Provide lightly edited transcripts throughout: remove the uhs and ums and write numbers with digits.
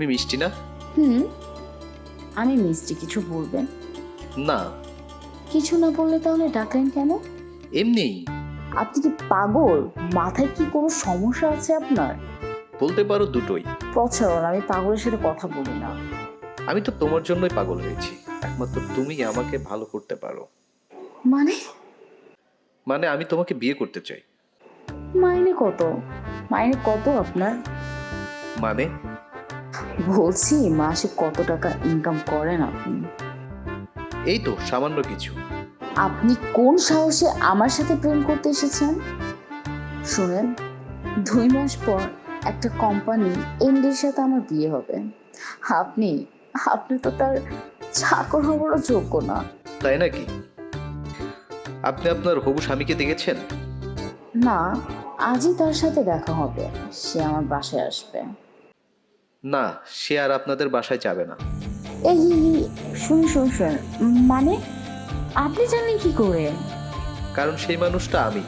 তুমি মিষ্টি না? হুম, আমি মিষ্টি। কিছু বলবেন? না, কিছু না বললে তাহলে ডাকলেন কেন? এমনিই। আপনি কি পাগল? মাথায় কি কোনো সমস্যা আছে আপনার? বলতে পারো দুটোই। প্রচারণ, আমি পাগলের সাথে কথা বলি না। আমি তো তোমার জন্যই পাগল হয়েছি। একমাত্র তুমিই আমাকে ভালো করতে পারো। মানে? মানে আমি তোমাকে বিয়ে করতে চাই। মাইনে কত? মাইনে কত আপনার? মানে? বলছি মাসে কত টাকা ইনকাম করেন আপনি? এই তো সামান্য কিছু। আপনি কোন সাহসে আমার সাথে প্রেম করতে এসেছেন? শুনেন, 2 মাস পর একটা কোম্পানি এমডির সাথে আমার বিয়ে হবে। আপনি আপনি তো তার চাকর হবারও যোগ্য না। তাই নাকি? আপনি আপনার হবু স্বামীকে দেখেছেন? না, আজই তার সাথে দেখা হবে। সে আমার বাসায় আসবে। না, সে আর আপনাদের বাসায় যাবে না। এই শুনুন শুনুন শুনুন, মানে আপনি জানেন কি করে? কারণ সেই মানুষটা আমি।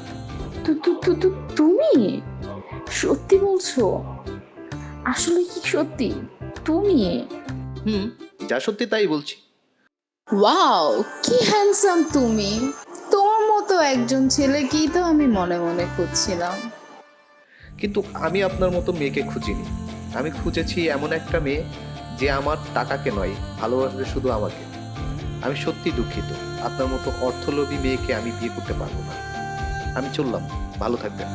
তুমি সত্যি বলছো? আসলে কি সত্যি তুমি? হুম, যা সত্যি তাই বলছি। ওয়াও, কি হ্যান্ডসাম তুমি! তোমার মতো একজন ছেলেকেই তো আমি মনে মনে খুঁজছিলাম। কিন্তু আমি আপনার মতো মেয়েকে খুঁজিনি। আমি খুঁজেছি এমন একটা মেয়ে যে আমার টাকাকে নয়, ভালোবাসবে শুধু আমাকে। আমি সত্যি দুঃখিত, আপনার মতো অর্থলোভী মেয়েকে আমি বিয়ে করতে পারবো না। আমি চললাম, ভালো থাকবেন।